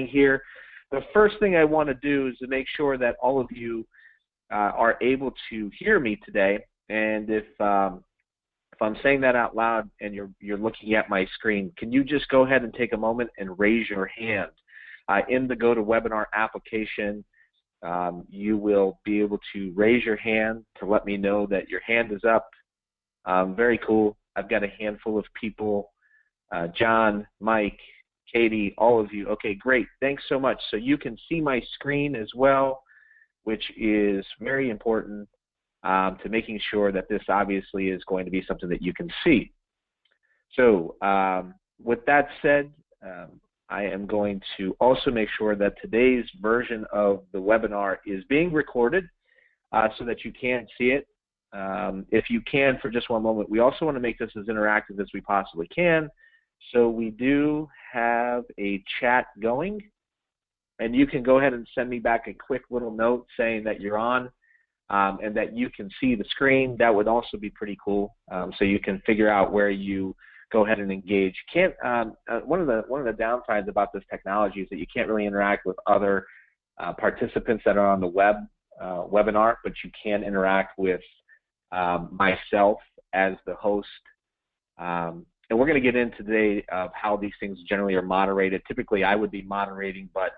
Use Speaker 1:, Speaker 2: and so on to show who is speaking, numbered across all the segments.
Speaker 1: here. The first thing I want to do is to make sure that all of you are able to hear me today. And if I'm saying that out loud and you're looking at my screen, can you just go ahead and take a moment and raise your hand? In the GoToWebinar application, you will be able to raise your hand to let me know that your hand is up. Very cool. I've got a handful of people, John, Mike, Katie, all of you. Okay, great. Thanks so much. So you can see my screen as well, which is very important to making sure that this obviously is going to be something that you can see. So with that said, I am going to also make sure that today's version of the webinar is being recorded so that you can see it. If you can, for just one moment, we also want to make this as interactive as we possibly can. So we do have a chat going, and you can go ahead and send me back a quick little note saying that you're on and that you can see the screen. That would also be pretty cool, so you can figure out where you go ahead and engage. One of the downsides about this technology is that you can't really interact with other participants that are on the webinar, but you can interact with myself as the host. And we're going to get into today of how these things generally are moderated. Typically, I would be moderating, but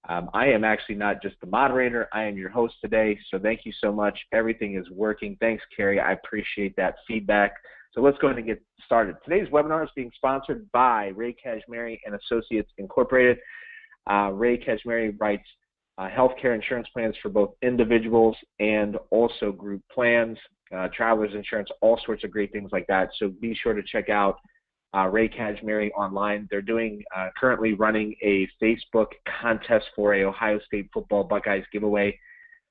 Speaker 1: I am actually not just the moderator. I am your host today, so thank you so much. Everything is working. Thanks, Carrie. I appreciate that feedback. So let's go ahead and get started. Today's webinar is being sponsored by Ray Kashmiri and Associates Incorporated. Ray Kashmiri writes healthcare insurance plans for both individuals and also group plans, travelers insurance, all sorts of great things like that. So be sure to check out Ray Kashmiri online. They're doing currently running a Facebook contest for a Ohio State football Buckeyes giveaway.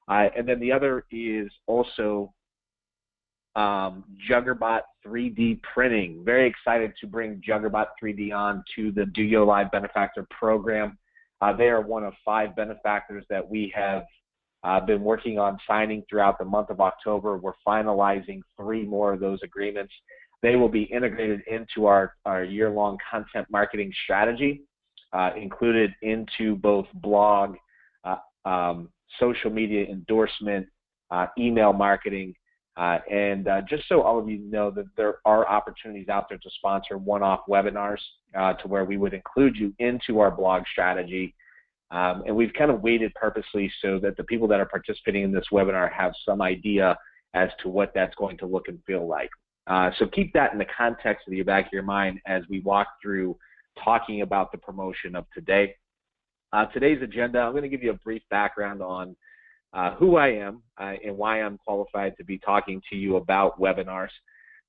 Speaker 1: And then the other is also Juggerbot 3D printing. Very excited to bring Juggerbot 3D on to the DOYO Live Benefactor Program. They are one of 5 benefactors that we have been working on signing throughout the month of October. We're finalizing 3 more of those agreements. They will be integrated into our year-long content marketing strategy, included into both blog, social media endorsement, email marketing, and just so all of you know that there are opportunities out there to sponsor one-off webinars to where we would include you into our blog strategy. And we've kind of waited purposely so that the people that are participating in this webinar have some idea as to what that's going to look and feel like. So keep that in the context of the back of your mind as we walk through talking about the promotion of today. Today's agenda, I'm going to give you a brief background on who I am and why I'm qualified to be talking to you about webinars.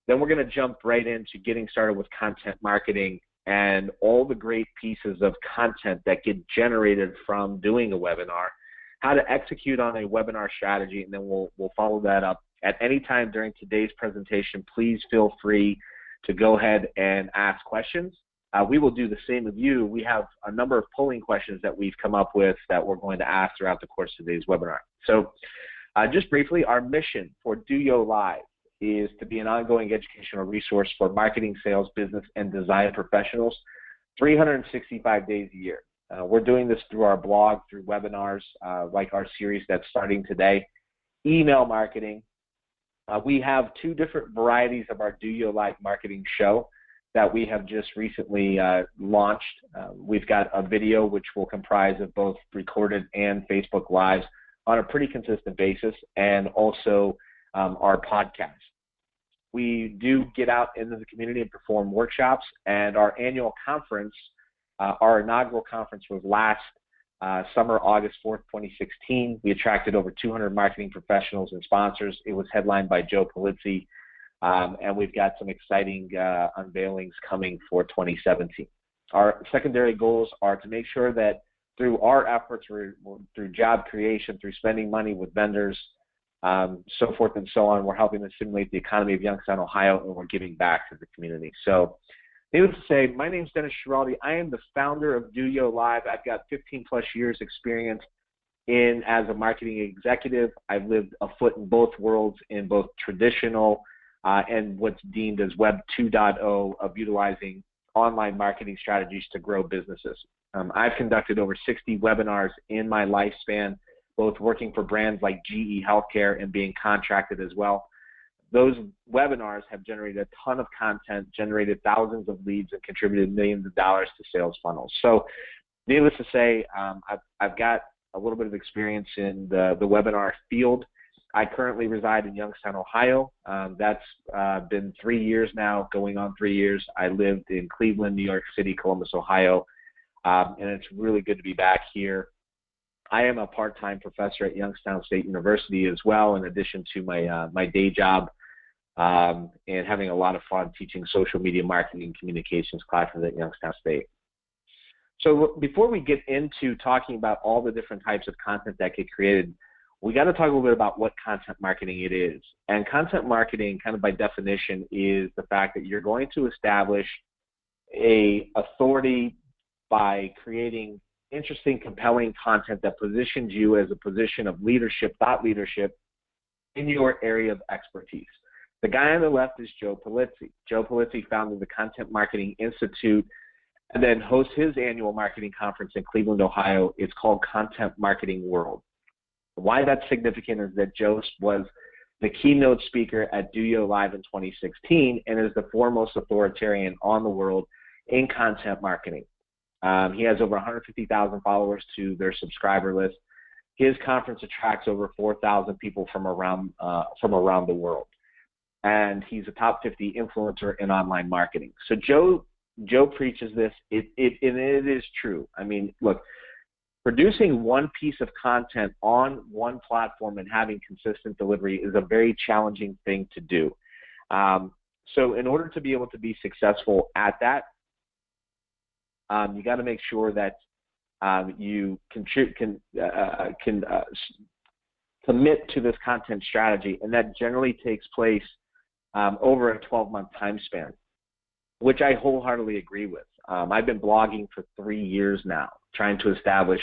Speaker 1: Then we're going to jump right into getting started with content marketing and all the great pieces of content that get generated from doing a webinar, how to execute on a webinar strategy, and then we'll follow that up. At any time during today's presentation, please feel free to go ahead and ask questions. We will do the same with you. We have a number of polling questions that we've come up with that we're going to ask throughout the course of today's webinar. So just briefly, our mission for DOYO Live is to be an ongoing educational resource for marketing, sales, business, and design professionals 365 days a year. We're doing this through our blog, through webinars, like our series that's starting today, email marketing. We have 2 different varieties of our DOYO Live marketing show that we have just recently launched. We've got a video which will comprise of both recorded and Facebook Lives on a pretty consistent basis, and also our podcast. We do get out into the community and perform workshops, and our annual conference, our inaugural conference was last summer, August 4th, 2016. We attracted over 200 marketing professionals and sponsors. It was headlined by Joe Polizzi, and we've got some exciting unveilings coming for 2017. Our secondary goals are to make sure that through our efforts, through job creation, through spending money with vendors, so forth and so on, we're helping to stimulate the economy of Youngstown, Ohio, and we're giving back to the community. So needless to say, my name is Dennis Schiraldi. I am the founder of DOYO Live. I've got 15+ years experience as a marketing executive. I've lived a foot in both worlds, in both traditional and what's deemed as Web 2.0 of utilizing online marketing strategies to grow businesses. I've conducted over 60 webinars in my lifespan, both working for brands like GE Healthcare and being contracted as well. Those webinars have generated a ton of content, generated thousands of leads, and contributed millions of dollars to sales funnels. So needless to say, I've got a little bit of experience in the webinar field. I currently reside in Youngstown, Ohio. That's been 3 years now, going on 3 years. I lived in Cleveland, New York City, Columbus, Ohio, and it's really good to be back here. I am a part-time professor at Youngstown State University as well, in addition to my day job, and having a lot of fun teaching social media marketing and communications classes at Youngstown State. So before we get into talking about all the different types of content that get created, we got to talk a little bit about what content marketing it is. And content marketing, kind of by definition, is the fact that you're going to establish a authority by creating interesting, compelling content that positions you as a position of leadership, thought leadership, in your area of expertise. The guy on the left is Joe Pulizzi. Joe Pulizzi founded the Content Marketing Institute and then hosts his annual marketing conference in Cleveland, Ohio. It's called Content Marketing World. Why that's significant is that Joe was the keynote speaker at DOYO Live in 2016 and is the foremost authoritarian on the world in content marketing. He has over 150,000 followers to their subscriber list. His conference attracts over 4,000 people from around the world, and he's a top 50 influencer in online marketing. So Joe preaches this. It is true. I mean, look. Producing one piece of content on one platform and having consistent delivery is a very challenging thing to do. So in order to be able to be successful at that, you got to make sure that you can commit to this content strategy, and that generally takes place over a 12-month time span, which I wholeheartedly agree with. I've been blogging for 3 years now, trying to establish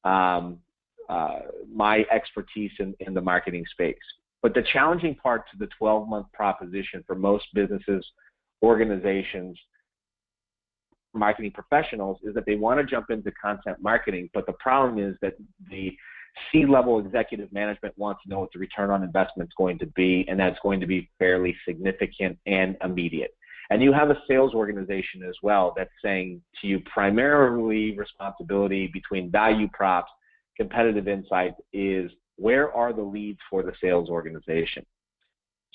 Speaker 1: my expertise in the marketing space. But the challenging part to the 12-month proposition for most businesses, organizations, marketing professionals is that they want to jump into content marketing, but the problem is that the C-level executive management wants to know what the return on investment is going to be, and that's going to be fairly significant and immediate. And you have a sales organization as well that's saying to you primarily responsibility between value props, competitive insights is where are the leads for the sales organization?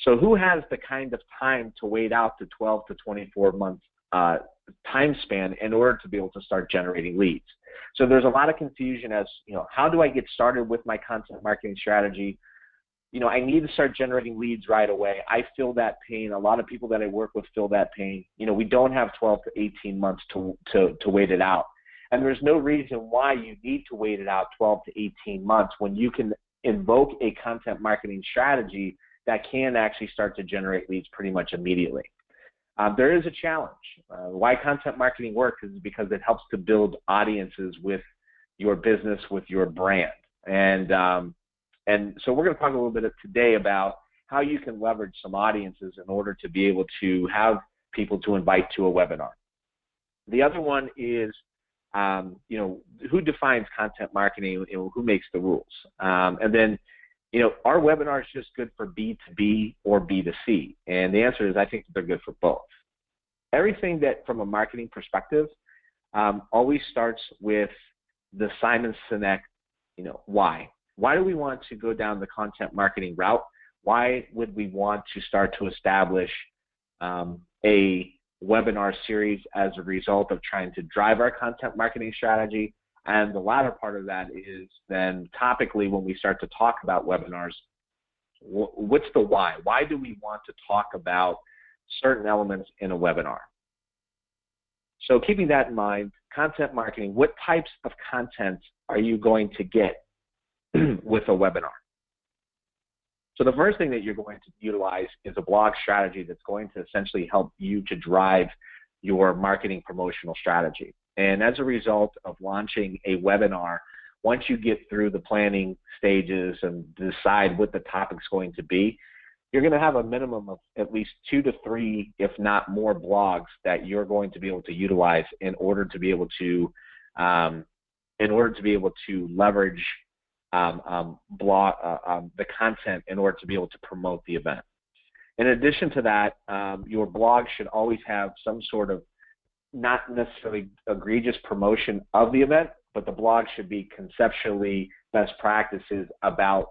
Speaker 1: So who has the kind of time to wait out the 12 to 24 months time span in order to be able to start generating leads? So there's a lot of confusion as, how do I get started with my content marketing strategy? I need to start generating leads right away. I feel that pain. A lot of people that I work with feel that pain. We don't have 12 to 18 months to wait it out. And there's no reason why you need to wait it out 12 to 18 months when you can invoke a content marketing strategy that can actually start to generate leads pretty much immediately. There is a challenge. Why content marketing works is because it helps to build audiences with your business, with your brand. And so we're going to talk a little bit today about how you can leverage some audiences in order to be able to have people to invite to a webinar. The other one is, who defines content marketing, who makes the rules? And then, are webinars just good for B2B or B2C? And the answer is I think they're good for both. Everything that from a marketing perspective always starts with the Simon Sinek, why? Why do we want to go down the content marketing route? Why would we want to start to establish a webinar series as a result of trying to drive our content marketing strategy? And the latter part of that is then topically when we start to talk about webinars, what's the why? Why do we want to talk about certain elements in a webinar? So keeping that in mind, content marketing, what types of content are you going to get with a webinar? So the first thing that you're going to utilize is a blog strategy that's going to essentially help you to drive your marketing promotional strategy. And as a result of launching a webinar, once you get through the planning stages and decide what the topic's going to be, you're going to have a minimum of at least 2 to 3, if not more, blogs that you're going to be able to utilize in order to be able to leverage the content in order to be able to promote the event. In addition to that, your blog should always have some sort of, not necessarily egregious promotion of the event, but the blog should be conceptually best practices about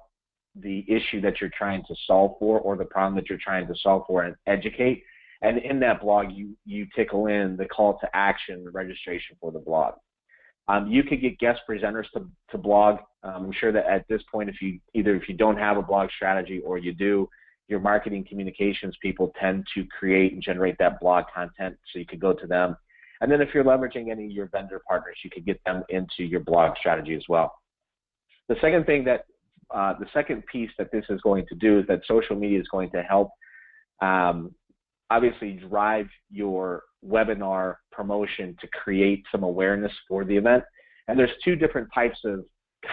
Speaker 1: the issue that you're trying to solve for, or the problem that you're trying to solve for, and educate. And in that blog, you tickle in the call to action, the registration for the blog. You could get guest presenters to blog. I'm sure that at this point, if you don't have a blog strategy, or you do, your marketing communications people tend to create and generate that blog content, so you could go to them. And then if you're leveraging any of your vendor partners, you could get them into your blog strategy as well. The second piece that this is going to do is that social media is going to help obviously drive your webinar promotion to create some awareness for the event. And there's 2 different types of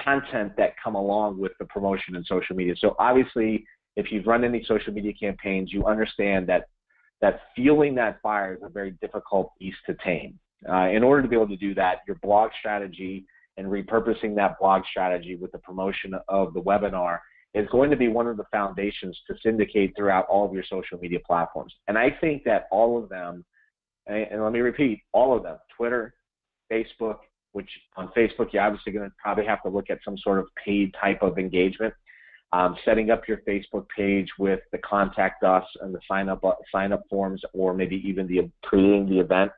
Speaker 1: content that come along with the promotion in social media. So obviously, if you've run any social media campaigns, you understand that fueling that fire is a very difficult beast to tame. In order to be able to do that, your blog strategy and repurposing that blog strategy with the promotion of the webinar is going to be one of the foundations to syndicate throughout all of your social media platforms. And I think that all of them, and let me repeat, all of them, Twitter, Facebook, which on Facebook you're obviously going to probably have to look at some sort of paid type of engagement, setting up your Facebook page with the contact us and the sign up forms, or maybe even creating the event.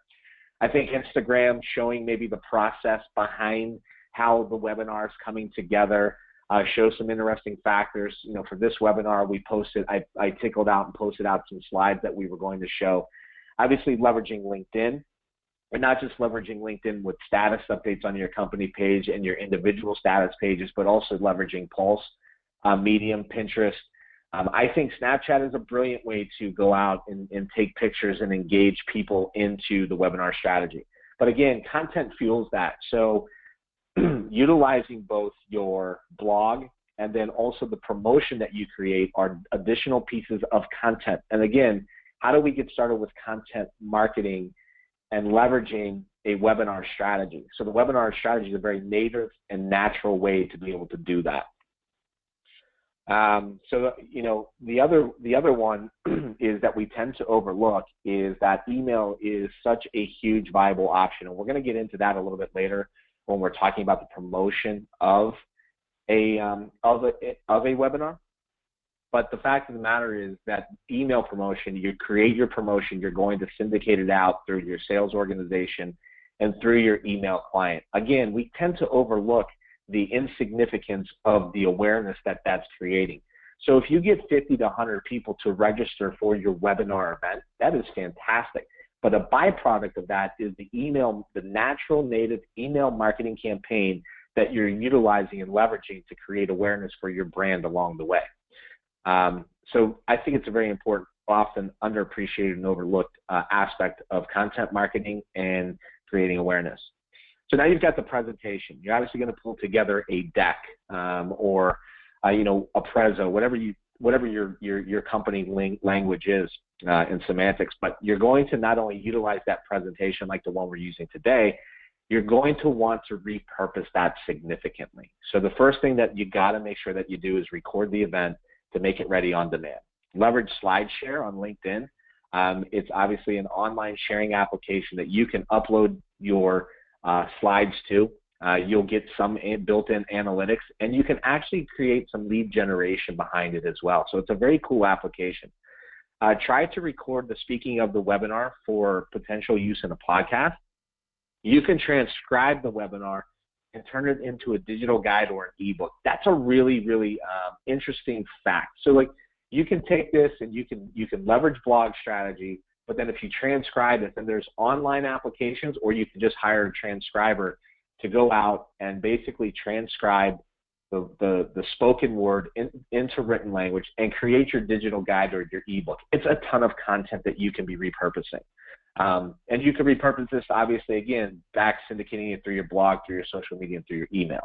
Speaker 1: I think Instagram, showing maybe the process behind how the webinar is coming together, show some interesting factors. You know, for this webinar, I tickled out and posted out some slides that we were going to show. Obviously, leveraging LinkedIn, and not just leveraging LinkedIn with status updates on your company page and your individual status pages, but also leveraging Pulse, Medium, Pinterest. I think Snapchat is a brilliant way to go out and take pictures and engage people into the webinar strategy. But again, content fuels that. So utilizing both your blog and then also the promotion that you create are additional pieces of content. And again, how do we get started with content marketing and leveraging a webinar strategy? So the webinar strategy is a very native and natural way to be able to do that. So, you know, the other one is that we tend to overlook is that email is such a huge viable option, and we're going to get into that a little bit later when we're talking about the promotion of a webinar. But the fact of the matter is that email promotion, you create your promotion, you're going to syndicate it out through your sales organization and through your email client. Again, we tend to overlook the insignificance of the awareness that that's creating. So if you get 50 to 100 people to register for your webinar event, that is fantastic. But a byproduct of that is the natural native email marketing campaign that you're utilizing and leveraging to create awareness for your brand along the way. So I think it's a very important, often underappreciated and overlooked aspect of content marketing and creating awareness. So now you've got the presentation. You're obviously going to pull together a deck or you know, a prezzo, whatever your company language is in semantics. But you're going to not only utilize that presentation like the one we're using today, you're going to want to repurpose that significantly. So the first thing that you got to make sure that you do is record the event to make it ready on demand. Leverage SlideShare on LinkedIn. It's obviously an online sharing application that you can upload your slides to. You'll get some built-in analytics, and you can actually create some lead generation behind it as well. So it's a very cool application. Try to record the speaking of the webinar for potential use in a podcast. You can transcribe the webinar and turn it into a digital guide or an ebook. That's a really, really interesting fact. So like, you can take this and you can leverage blog strategy, but then if you transcribe it, then there's online applications, or you can just hire a transcriber to go out and basically transcribe the spoken word into written language and create your digital guide or your ebook. It's a ton of content that you can be repurposing. And you can repurpose this, obviously, again, back syndicating it through your blog, through your social media, and through your email.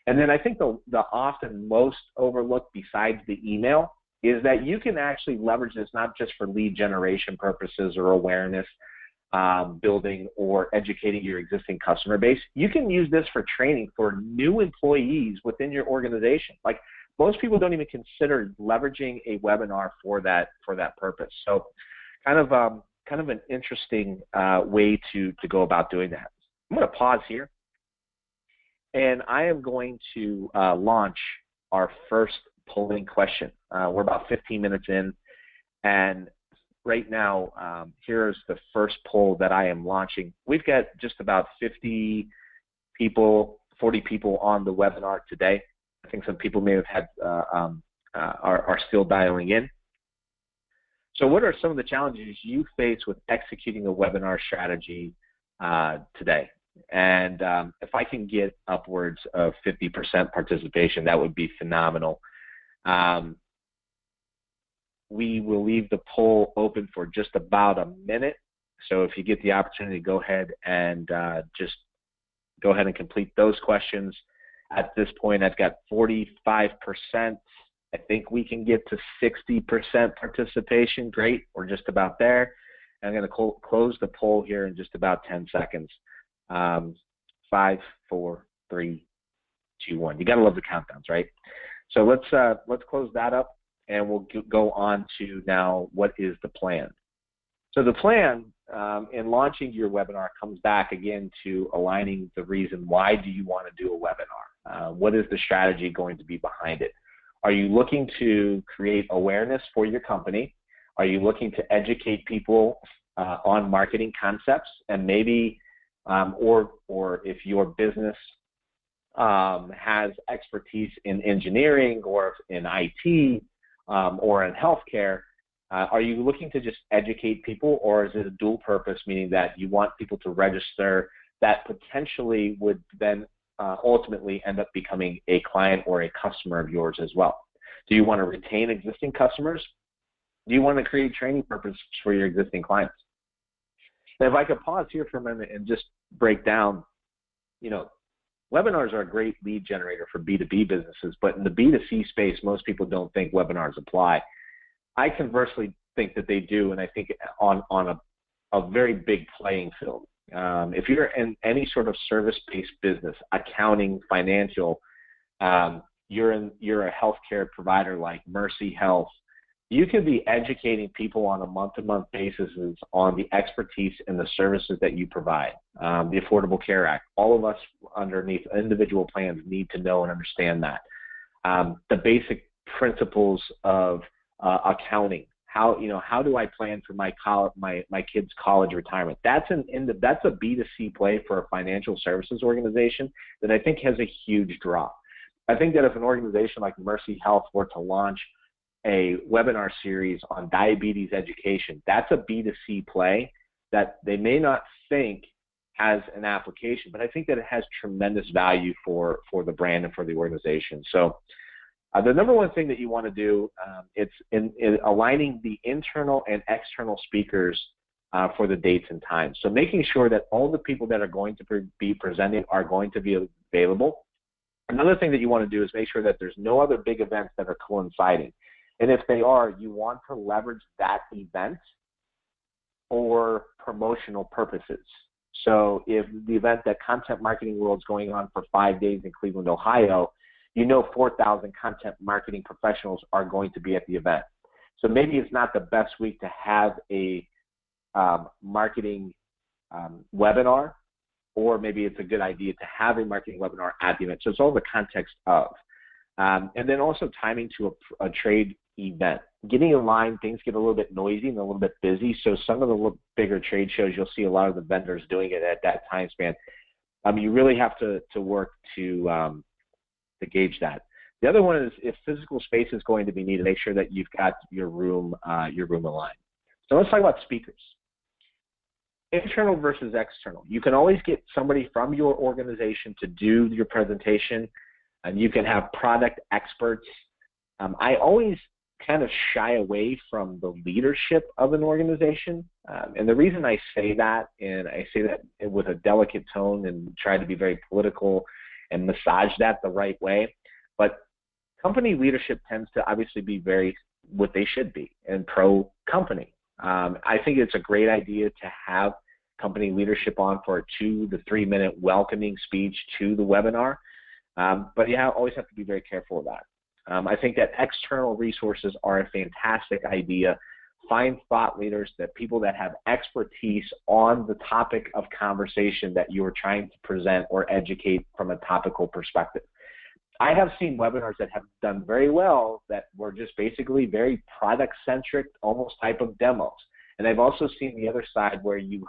Speaker 1: And then I think the often most overlooked besides the email is that you can actually leverage this not just for lead generation purposes or awareness building or educating your existing customer base. You can use this for training for new employees within your organization. Like, most people don't even consider leveraging a webinar for that purpose. So kind of an interesting way to go about doing that. I'm going to pause here, and I am going to launch our first polling question. We're about 15 minutes in, and right now, here's the first poll that I am launching. We've got just about 40 people on the webinar today. I think some people may have had are still dialing in. So what are some of the challenges you face with executing a webinar strategy today? And if I can get upwards of 50% participation, that would be phenomenal. We will leave the poll open for just about a minute. So if you get the opportunity, go ahead and just go ahead and complete those questions. At this point, I've got 45%. I think we can get to 60% participation. Great, we're just about there. I'm going to close the poll here in just about 10 seconds. 5, 4, 3, 2, 1. You got to love the countdowns, right? So let's close that up, and we'll go on to now what is the plan. So the plan in launching your webinar comes back again to aligning the reason why do you want to do a webinar. What is the strategy going to be behind it? Are you looking to create awareness for your company? Are you looking to educate people on marketing concepts, and maybe or if your business has expertise in engineering or in IT or in healthcare, are you looking to just educate people, or is it a dual purpose, meaning that you want people to register that potentially would then ultimately end up becoming a client or a customer of yours as well? Do you want to retain existing customers? Do you want to create training purposes for your existing clients? And if I could pause here for a minute and just break down, webinars are a great lead generator for B2B businesses, but in the B2C space, most people don't think webinars apply. I conversely think that they do, and I think on a very big playing field. If you're in any sort of service-based business, accounting, financial, you're a healthcare provider like Mercy Health, you can be educating people on a month-to-month basis on the expertise and the services that you provide. The Affordable Care Act, all of us underneath individual plans need to know and understand that. The basic principles of accounting. How do I plan for my kids' college retirement? That's a B2C play for a financial services organization that I think has a huge draw. I think that if an organization like Mercy Health were to launch a webinar series on diabetes education, that's a B2C play that they may not think has an application, but I think that it has tremendous value for the brand and for the organization. So the number one thing that you want to do, it's in aligning the internal and external speakers for the dates and times. So making sure that all the people that are going to be presenting are going to be available. Another thing that you want to do is make sure that there's no other big events that are coinciding. And if they are, you want to leverage that event for promotional purposes. So if the event that Content Marketing World is going on for 5 days in Cleveland, Ohio, 4,000 content marketing professionals are going to be at the event. So maybe it's not the best week to have a marketing webinar, or maybe it's a good idea to have a marketing webinar at the event. So it's all the context of. And then also timing to a trade event. Getting in line, things get a little bit noisy and a little bit busy. So some of the bigger trade shows, you'll see a lot of the vendors doing it at that time span. You really have to work to gauge that. The other one is if physical space is going to be needed, make sure that you've got your room aligned. So let's talk about speakers. Internal versus external. You can always get somebody from your organization to do your presentation, and you can have product experts. I always kind of shy away from the leadership of an organization. And the reason I say that, and I say that with a delicate tone and try to be very political and massage that the right way, but company leadership tends to obviously be very what they should be and pro company. I think it's a great idea to have company leadership on for a 2 to 3 minute welcoming speech to the webinar. But you always have to be very careful of that. I think that external resources are a fantastic idea. Find thought leaders, that people that have expertise on the topic of conversation that you are trying to present or educate from a topical perspective. I have seen webinars that have done very well that were just basically very product-centric, almost type of demos. And I've also seen the other side where you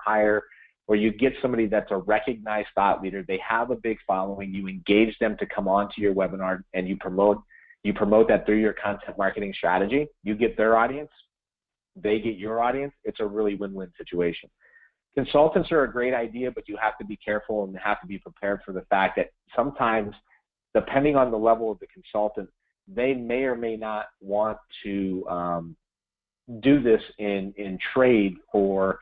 Speaker 1: get somebody that's a recognized thought leader. They have a big following. You engage them to come onto your webinar, and you promote that through your content marketing strategy. You get their audience. They get your audience. It's a really win-win situation. Consultants are a great idea, but you have to be careful and have to be prepared for the fact that sometimes, depending on the level of the consultant, they may or may not want to do this in trade for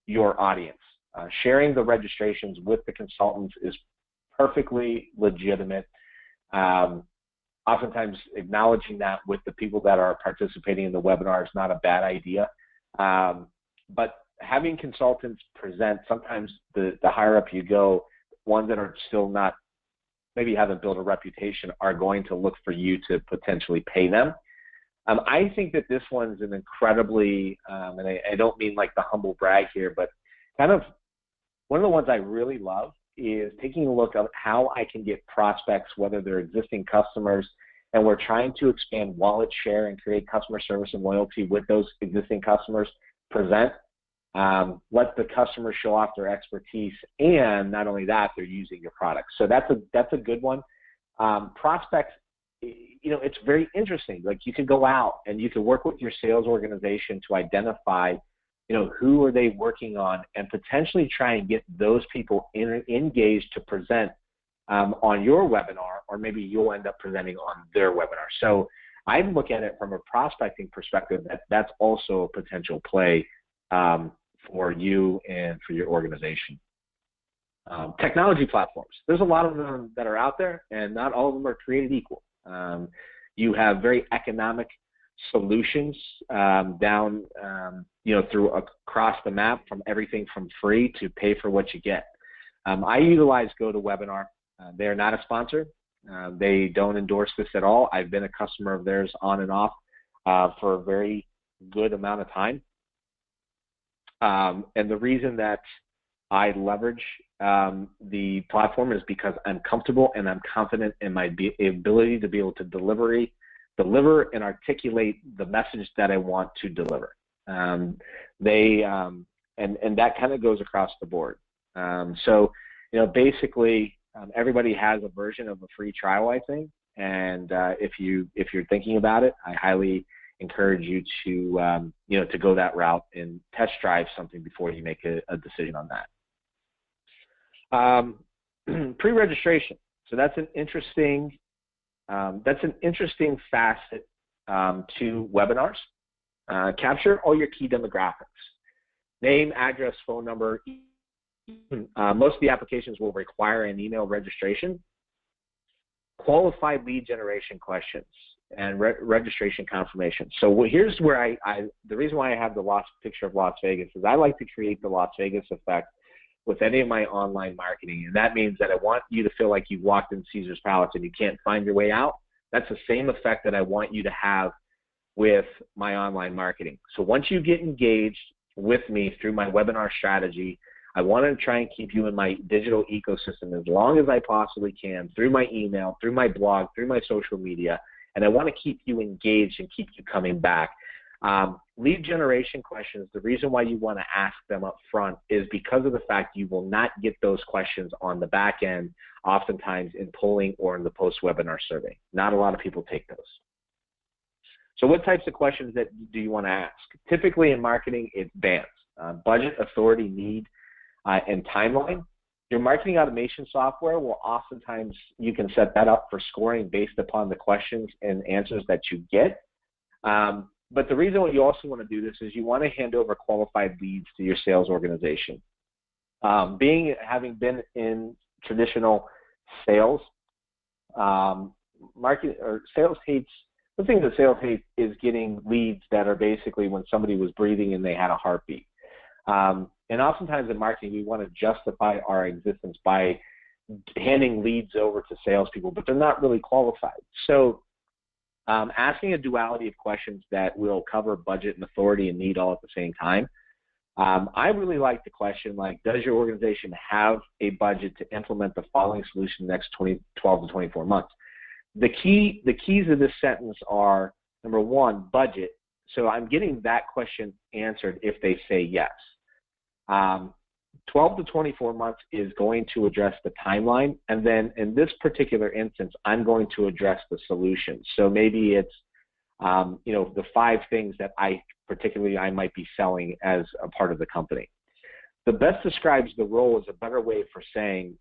Speaker 1: your audience. Sharing the registrations with the consultants is perfectly legitimate. Oftentimes, acknowledging that with the people that are participating in the webinar is not a bad idea. But having consultants present, sometimes the higher up you go, ones that are still not, maybe haven't built a reputation, are going to look for you to potentially pay them. I think that this one's an incredibly, and I don't mean like the humble brag here, but kind of one of the ones I really love is taking a look at how I can get prospects, whether they're existing customers, and we're trying to expand wallet share and create customer service and loyalty with those existing customers, present, let the customer show off their expertise, and not only that, they're using your product. So that's a good one. Prospects, it's very interesting. Like, you can go out and you can work with your sales organization to identify who are they working on, and potentially try and get those people engaged to present on your webinar, or maybe you'll end up presenting on their webinar. So I look at it from a prospecting perspective, that's also a potential play for you and for your organization. Technology platforms. There's a lot of them that are out there, and not all of them are created equal. You have very economic solutions down, through across the map, from everything from free to pay for what you get. I utilize GoToWebinar. They are not a sponsor. They don't endorse this at all. I've been a customer of theirs on and off for a very good amount of time. And the reason that I leverage the platform is because I'm comfortable and I'm confident in my ability to be able to deliver and articulate the message that I want to deliver. And that kind of goes across the board. So, basically, everybody has a version of a free trial, I think. And if you're thinking about it, I highly encourage you to to go that route and test drive something before you make a decision on that. Pre-registration. So that's an interesting facet to webinars. Capture all your key demographics: name, address, phone number. Most of the applications will require an email registration. Qualified lead generation questions and registration confirmation. So here's where the reason why I have the picture of Las Vegas is I like to create the Las Vegas effect with any of my online marketing. And that means that I want you to feel like you walked in Caesar's Palace and you can't find your way out. That's the same effect that I want you to have with my online marketing. So once you get engaged with me through my webinar strategy, I want to try and keep you in my digital ecosystem as long as I possibly can, through my email, through my blog, through my social media, and I want to keep you engaged and keep you coming back. Lead generation questions, the reason why you want to ask them up front is because of the fact you will not get those questions on the back end, oftentimes in polling or in the post-webinar survey. Not a lot of people take those. So what types of questions do you want to ask? Typically in marketing, it's bands: budget, authority, need, and timeline. Your marketing automation software will oftentimes, you can set that up for scoring based upon the questions and answers that you get. But the reason why you also want to do this is you want to hand over qualified leads to your sales organization. Having been in traditional sales, sales hates The thing that sales hate is getting leads that are basically when somebody was breathing and they had a heartbeat. And oftentimes in marketing, we want to justify our existence by handing leads over to salespeople, but they're not really qualified. So asking a duality of questions that will cover budget and authority and need all at the same time. I really like the question like, does your organization have a budget to implement the following solution in the next 12 to 24 months? The keys of this sentence are, number one, budget. So I'm getting that question answered if they say yes. 12 to 24 months is going to address the timeline, and then in this particular instance, I'm going to address the solution. So maybe it's the 5 things that I might be selling as a part of the company. The best describes the role as a better way for saying,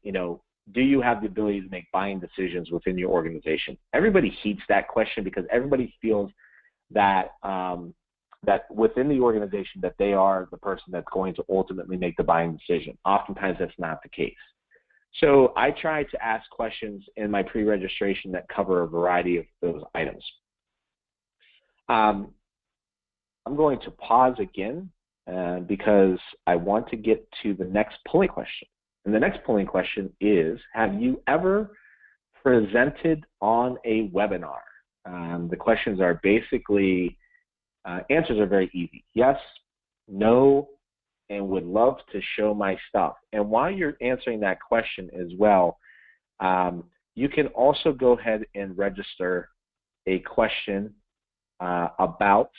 Speaker 1: do you have the ability to make buying decisions within your organization? Everybody heeds that question because everybody feels that that within the organization that they are the person that's going to ultimately make the buying decision. Oftentimes that's not the case. So I try to ask questions in my pre-registration that cover a variety of those items. I'm going to pause again because I want to get to the next polling question. And the next polling question is, have you ever presented on a webinar? The questions are basically, answers are very easy. Yes, no, and would love to show my stuff. And while you're answering that question as well, you can also go ahead and register a question about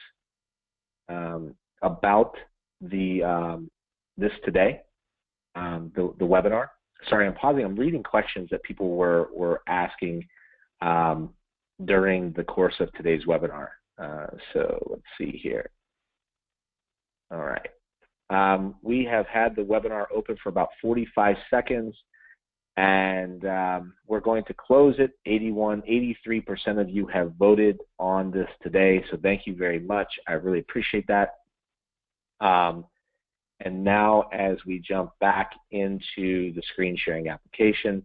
Speaker 1: this today, the webinar. Sorry, I'm pausing. I'm reading questions that people were asking during the course of today's webinar. So let's see here. All right. We have had the webinar open for about 45 seconds, and we're going to close it. 83% of you have voted on this today, so thank you very much. I really appreciate that. And now as we jump back into the screen sharing application,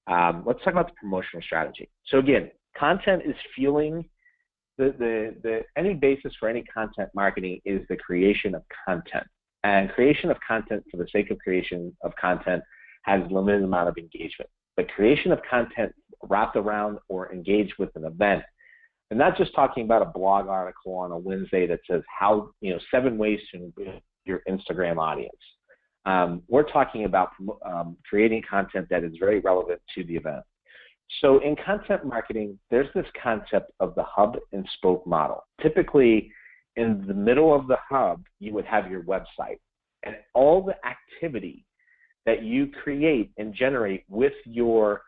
Speaker 1: let's talk about the promotional strategy. So again, content is fueling any basis for any content marketing is the creation of content. And creation of content for the sake of creation of content has limited amount of engagement. But creation of content wrapped around or engaged with an event, and not just talking about a blog article on a Wednesday that says 7 ways to improve your Instagram audience. We're talking about creating content that is very relevant to the event. So in content marketing, there's this concept of the hub and spoke model. Typically, in the middle of the hub, you would have your website. And all the activity that you create and generate with your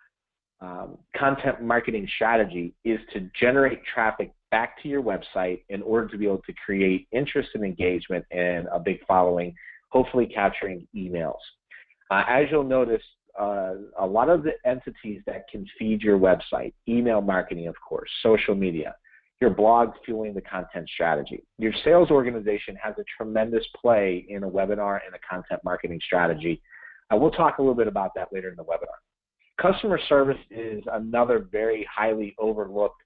Speaker 1: content marketing strategy is to generate traffic back to your website in order to be able to create interest and engagement and a big following, hopefully capturing emails. As you'll notice, a lot of the entities that can feed your website, email marketing, of course, social media, your blog fueling the content strategy. Your sales organization has a tremendous play in a webinar and a content marketing strategy. We'll talk a little bit about that later in the webinar. Customer service is another very highly overlooked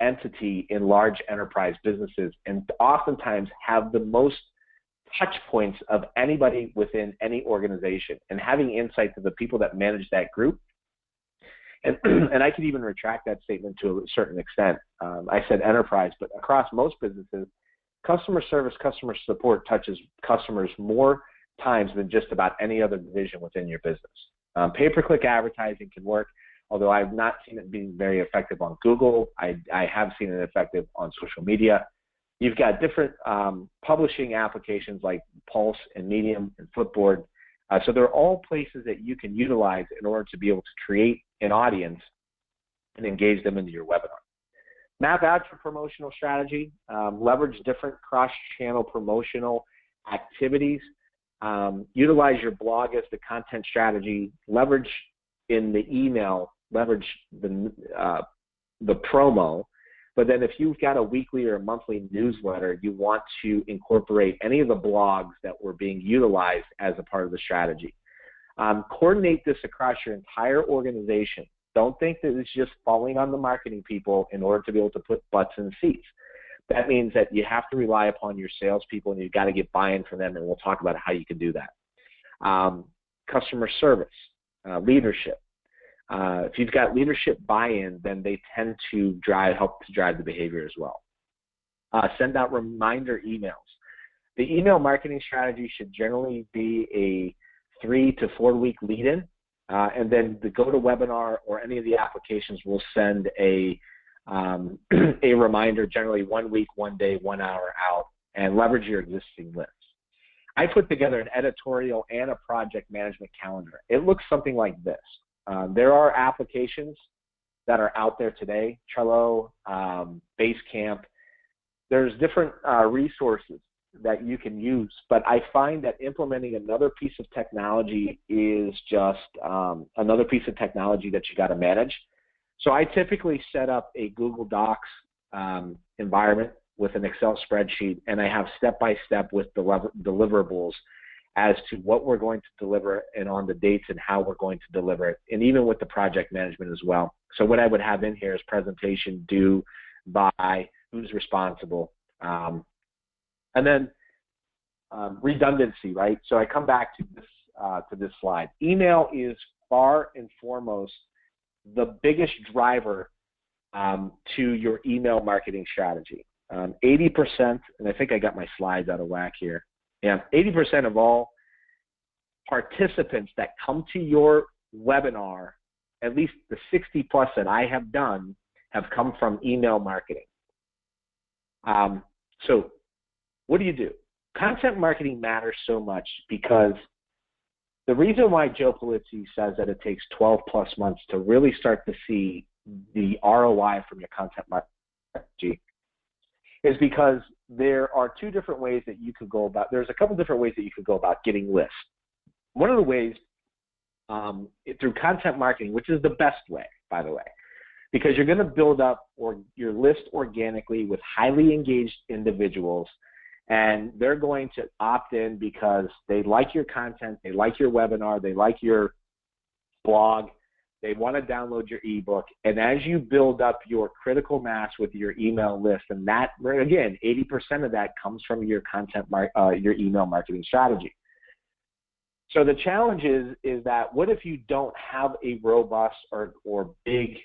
Speaker 1: entity in large enterprise businesses, and oftentimes have the most touch points of anybody within any organization, and having insight to the people that manage that group. And I could even retract that statement to a certain extent. I said enterprise, but across most businesses, customer service, customer support touches customers more times than just about any other division within your business. Pay-per-click advertising can work, although I've not seen it being very effective on Google. I have seen it effective on social media. You've got different publishing applications like Pulse and Medium and Flipboard. So they're all places that you can utilize in order to be able to create an audience and engage them into your webinar. Map out your promotional strategy. Leverage different cross-channel promotional activities. Utilize your blog as the content strategy. Leverage in the email, leverage the promo. But then if you've got a weekly or a monthly newsletter, you want to incorporate any of the blogs that were being utilized as a part of the strategy. Coordinate this across your entire organization Don't think that it's just falling on the marketing people in order to be able to put butts in seats. That means that you have to rely upon your salespeople, and you've got to get buy-in from them, and we'll talk about how you can do that. Customer service, leadership. If you've got leadership buy-in, then they tend to help to drive the behavior as well. Send out reminder emails. The email marketing strategy should generally be a 3 to 4 week lead-in, and then the GoToWebinar or any of the applications will send a reminder, generally 1 week, 1 day, 1 hour out, and leverage your existing lists. I put together an editorial and a project management calendar. It looks something like this. There are applications that are out there today, Trello, Basecamp. There's different resources that you can use, but I find that implementing another piece of technology is just another piece of technology that you got to manage. So I typically set up a Google Docs environment with an Excel spreadsheet, and I have step-by-step with deliverables as to what we're going to deliver and on the dates and how we're going to deliver it, and even with the project management as well. So what I would have in here is presentation due by, who's responsible, and then redundancy, right? So I come back to this slide. Email is far and foremost the biggest driver to your email marketing strategy. 80%, and I think I got my slides out of whack here. Yeah, 80% of all participants that come to your webinar, at least the 60 plus that I have done, have come from email marketing. So what do? Content marketing matters so much because the reason why Joe Pulizzi says that it takes 12 plus months to really start to see the ROI from your content marketing strategy is because there are two different ways that you could go about, there's a couple different ways that you could go about getting lists. One of the ways through content marketing, which is the best way, by the way, because you're going to build up your list organically with highly engaged individuals, and they're going to opt in because they like your content, they like your webinar, they like your blog, they want to download your ebook. And as you build up your critical mass with your email list, and that, again, 80% of that comes from your your email marketing strategy. So the challenge is that what if you don't have a robust or big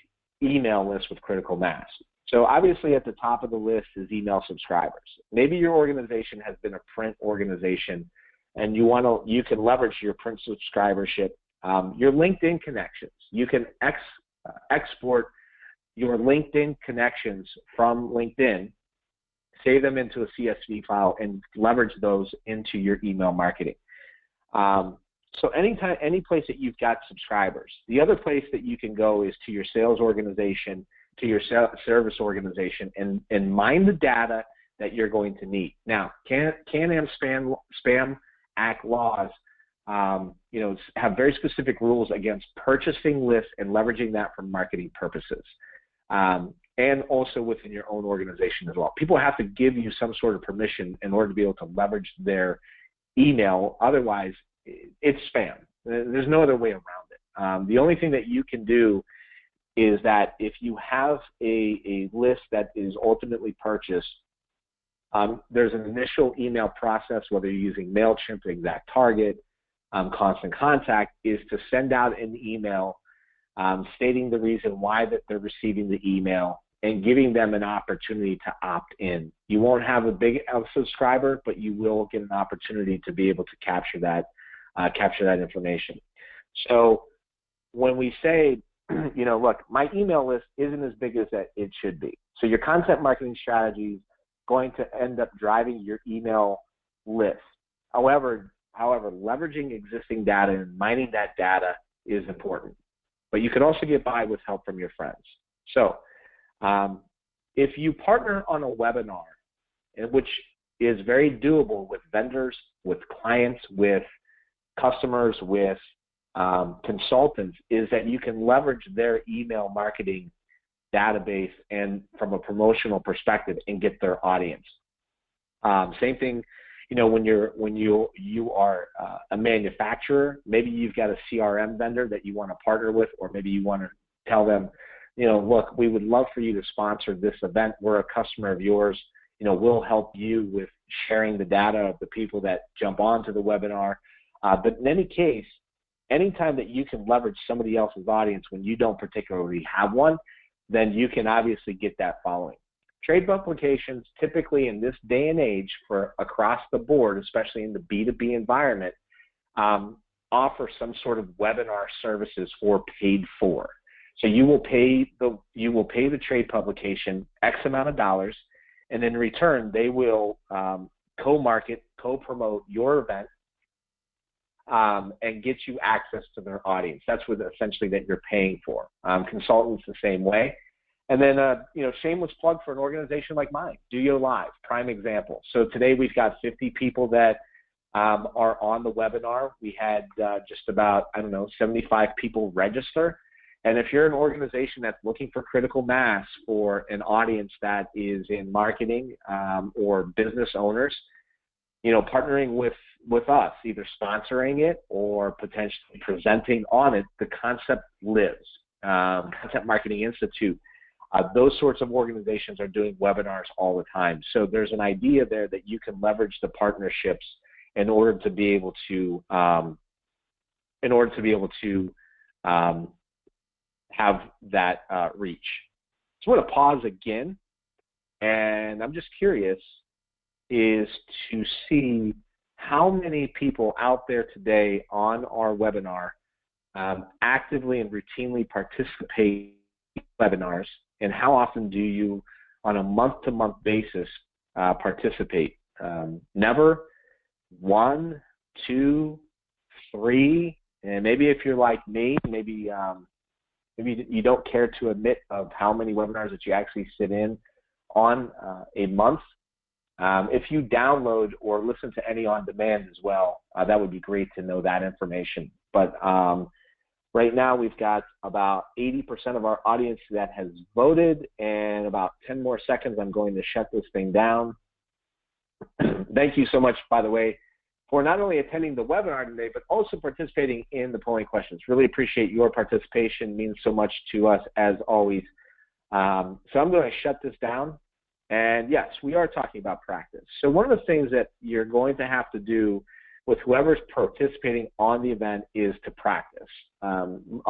Speaker 1: email list with critical mass? So obviously at the top of the list is email subscribers. Maybe your organization has been a print organization and you can leverage your print subscribership, your LinkedIn connections. You can export your LinkedIn connections from LinkedIn, save them into a CSV file, and leverage those into your email marketing. So any place that you've got subscribers. The other place that you can go is to your sales organization, to your service organization, and mine the data that you're going to need. Now, Can-Am Spam Act laws, have very specific rules against purchasing lists and leveraging that for marketing purposes, and also within your own organization as well. People have to give you some sort of permission in order to be able to leverage their email. Otherwise, it's spam. There's no other way around it. The only thing that you can do is that if you have a list that is ultimately purchased, there's an initial email process, whether you're using MailChimp, ExactTarget, Constant Contact, is to send out an email stating the reason why that they're receiving the email and giving them an opportunity to opt in. You won't have a big subscriber, but you will get an opportunity to be able to capture that information. So when we say, look, my email list isn't as big as it should be. So your content marketing strategy is going to end up driving your email list. However, leveraging existing data and mining that data is important. But you can also get by with help from your friends. So if you partner on a webinar, which is very doable with vendors, with clients, with customers, with consultants, is that you can leverage their email marketing database and from a promotional perspective and get their audience. Same thing, when you are a manufacturer, maybe you've got a CRM vendor that you want to partner with, or maybe you want to tell them, look, we would love for you to sponsor this event. We're a customer of yours. We'll help you with sharing the data of the people that jump onto the webinar. But in any case, anytime that you can leverage somebody else's audience when you don't particularly have one, then you can obviously get that following. Trade publications, typically in this day and age for across the board, especially in the B2B environment, offer some sort of webinar services for paid for. So you will pay the trade publication X amount of dollars, and in return they will co-market, co-promote your event, and get you access to their audience. That's what essentially that you're paying for. Consultants the same way. And then, shameless plug for an organization like mine, DOYO Live, prime example. So today we've got 50 people that are on the webinar. We had just about, 75 people register. And if you're an organization that's looking for critical mass for an audience that is in marketing or business owners, partnering with us, either sponsoring it or potentially presenting on it, the concept lives. Content Marketing Institute, those sorts of organizations are doing webinars all the time. So there's an idea there that you can leverage the partnerships in order to be able to have that reach. So I'm going to pause again, and I'm just curious is to see how many people out there today on our webinar actively and routinely participate in webinars, and how often do you, on a month-to-month basis, participate? Never, 1, 2, 3, and maybe if you're like me, maybe you don't care to admit of how many webinars that you actually sit in on a month. If you download or listen to any on demand as well, that would be great to know that information. But right now we've got about 80% of our audience that has voted, and about 10 more seconds I'm going to shut this thing down. Thank you so much, by the way, for not only attending the webinar today, but also participating in the polling questions. Really appreciate your participation. It means so much to us as always. So I'm going to shut this down. And yes, we are talking about practice. So one of the things that you're going to have to do with whoever's participating on the event is to practice. When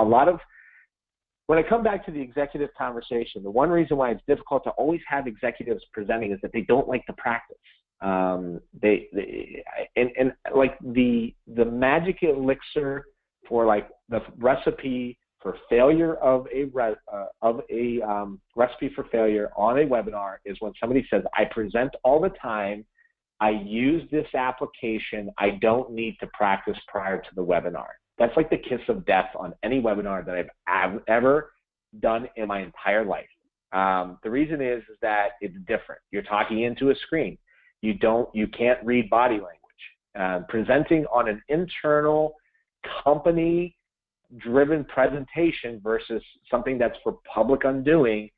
Speaker 1: I come back to the executive conversation, the one reason why it's difficult to always have executives presenting is that they don't like to practice. Like the magic elixir for like the recipe for failure of a recipe for failure on a webinar is when somebody says, I present all the time, I use this application, I don't need to practice prior to the webinar. That's like the kiss of death on any webinar that I've ever done in my entire life. The reason is that it's different. You're talking into a screen. You can't read body language. Presenting on an internal company-driven presentation versus something that's for public undoing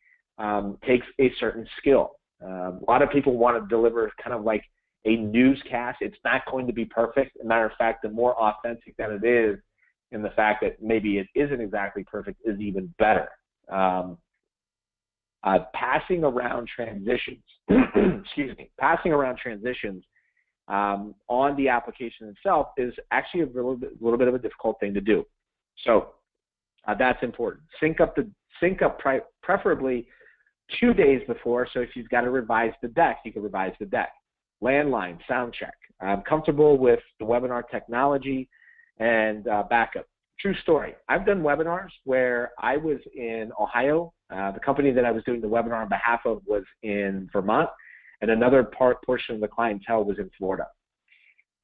Speaker 1: takes a certain skill. A lot of people want to deliver kind of like a newscast. It's not going to be perfect. As a matter of fact, the more authentic that it is, and the fact that maybe it isn't exactly perfect, is even better. Passing around transitions, passing around transitions on the application itself is actually a little bit of a difficult thing to do. So that's important. Sync up preferably 2 days before. So if you've got to revise the deck, you can revise the deck. Landline, sound check. I'm comfortable with the webinar technology and backup. True story. I've done webinars where I was in Ohio. The company that I was doing the webinar on behalf of was in Vermont, and another portion of the clientele was in Florida.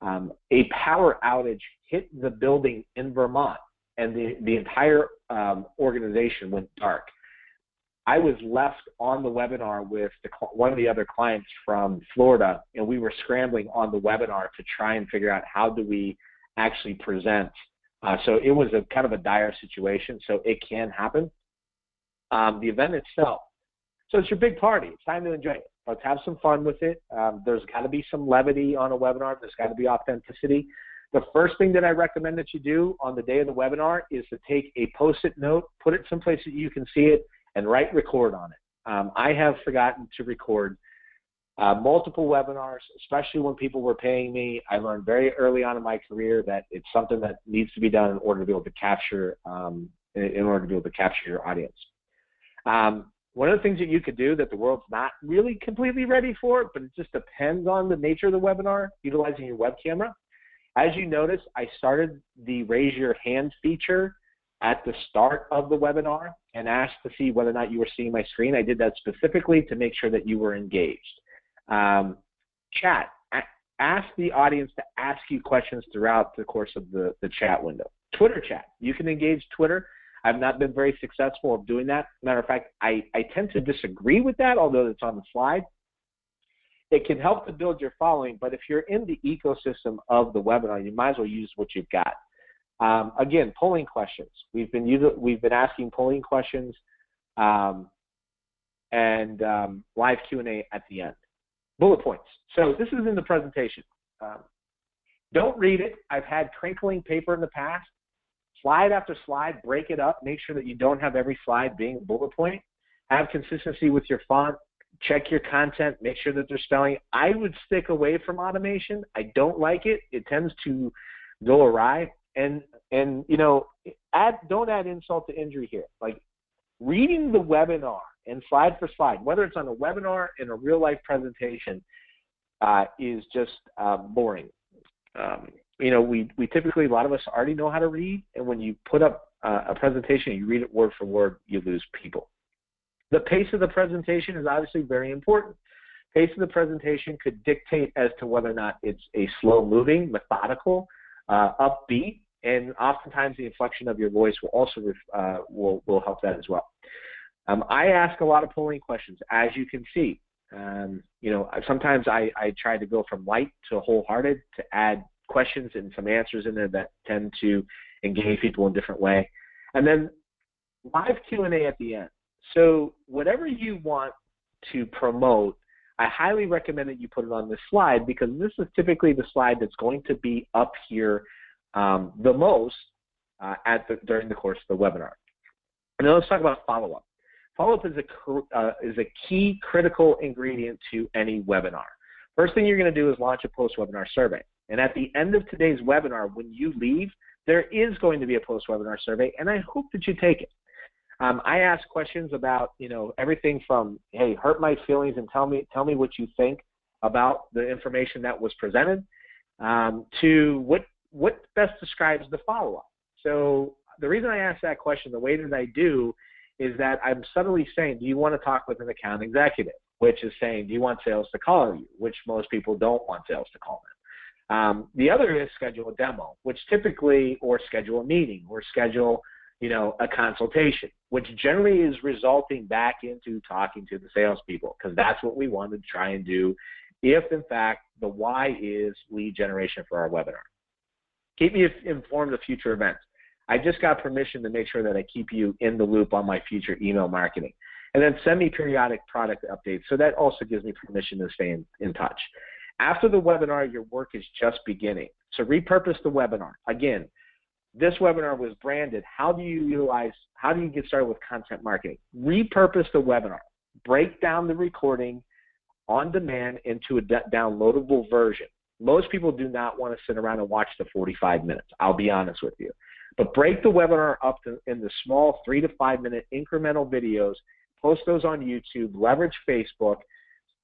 Speaker 1: A power outage hit the building in Vermont, and the entire organization went dark. I was left on the webinar with one of the other clients from Florida, and we were scrambling on the webinar to try and figure out how do we actually present. So it was a kind of a dire situation, so it can happen. The event itself, so it's your big party. It's time to enjoy it. Let's have some fun with it. There's got to be some levity on a webinar. There's got to be authenticity. The first thing that I recommend that you do on the day of the webinar is to take a Post-it note, put it someplace that you can see it, and write record on it. I have forgotten to record multiple webinars, especially when people were paying me. I learned very early on in my career that it's something that needs to be done in order to be able to capture, your audience. One of the things that you could do that the world's not really completely ready for, but it just depends on the nature of the webinar, utilizing your web camera. As you notice, I started the raise your hand feature at the start of the webinar and asked to see whether or not you were seeing my screen. I did that specifically to make sure that you were engaged. Chat. Ask the audience to ask you questions throughout the course of the chat window. Twitter chat. You can engage Twitter. I've not been very successful at doing that. Matter of fact, I tend to disagree with that, although it's on the slide. It can help to build your following, but if you're in the ecosystem of the webinar, you might as well use what you've got. Again, polling questions. We've been asking polling questions and live Q&A at the end. Bullet points. So this is in the presentation. Don't read it. I've had crinkling paper in the past. Slide after slide, break it up. Make sure that you don't have every slide being a bullet point. Have consistency with your font. Check your content. Make sure that they're spelling. I would stick away from automation. I don't like it. It tends to go awry. And you know, don't add insult to injury here. Like reading the webinar and slide for slide, whether it's on a webinar in a real life presentation, is just boring. You know, we typically, a lot of us already know how to read, and when you put up a presentation, you read it word for word, you lose people. The pace of the presentation is obviously very important. Pace of the presentation could dictate as to whether or not it's a slow-moving, methodical, upbeat, and oftentimes the inflection of your voice will also will help that as well. I ask a lot of polling questions, as you can see. You know, sometimes I try to go from light to wholehearted to add questions and some answers in there that tend to engage people in a different way. And then live Q&A at the end. So whatever you want to promote, I highly recommend that you put it on this slide, because this is typically the slide that's going to be up here the most during the course of the webinar. And then let's talk about follow-up. Follow-up is a key critical ingredient to any webinar. First thing you're going to do is launch a post-webinar survey. And at the end of today's webinar, when you leave, there is going to be a post-webinar survey, and I hope that you take it. I ask questions about, you know, everything from, hey, hurt my feelings and tell me what you think about the information that was presented, to what best describes the follow-up. So the reason I ask that question the way that I do is that I'm subtly saying, do you want to talk with an account executive? Which is saying, do you want sales to call you? Which most people don't want sales to call them. The other is schedule a demo, which typically, or schedule a meeting, or schedule, you know, a consultation, which generally is resulting back into talking to the salespeople, because that's what we want to try and do if, in fact, the why is lead generation for our webinar. Keep me informed of future events. I just got permission to make sure that I keep you in the loop on my future email marketing. And then send me periodic product updates. So that also gives me permission to stay in touch. After the webinar, your work is just beginning. So repurpose the webinar. Again, this webinar was branded. How do you get started with content marketing? Repurpose the webinar. Break down the recording on demand into a downloadable version. Most people do not want to sit around and watch the 45 minutes. I'll be honest with you. But break the webinar up in the small 3 to 5 minute incremental videos. Post those on YouTube, leverage Facebook,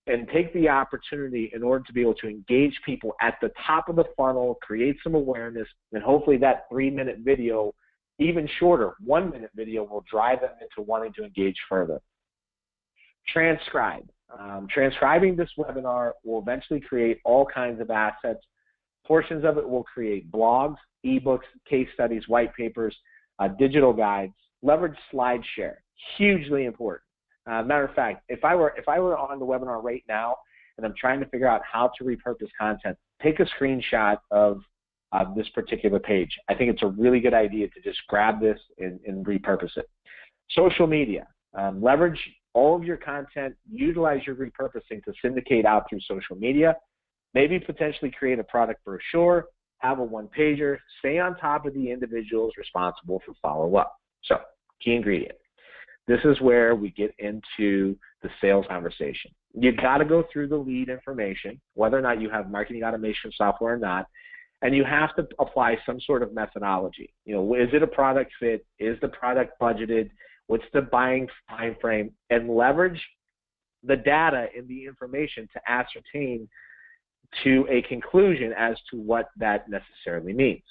Speaker 1: and take the opportunity in order to be able to engage people at the top of the funnel, create some awareness, and hopefully that 3-minute video, even shorter, 1-minute video, will drive them into wanting to engage further. Transcribe. Transcribing this webinar will eventually create all kinds of assets. Portions of it will create blogs, ebooks, case studies, white papers, digital guides. Leverage SlideShare. Hugely important. Matter of fact, if I were on the webinar right now and I'm trying to figure out how to repurpose content, take a screenshot of this particular page. I think it's a really good idea to just grab this and repurpose it. Social media. Leverage all of your content. Utilize your repurposing to syndicate out through social media. Maybe potentially create a product brochure. have a one-pager, stay on top of the individuals responsible for follow-up. So, key ingredient. This is where we get into the sales conversation. You've got to go through the lead information, whether or not you have marketing automation software or not, and you have to apply some sort of methodology. You know, is it a product fit? Is the product budgeted? What's the buying time frame? And leverage the data and the information to ascertain to a conclusion as to what that necessarily means.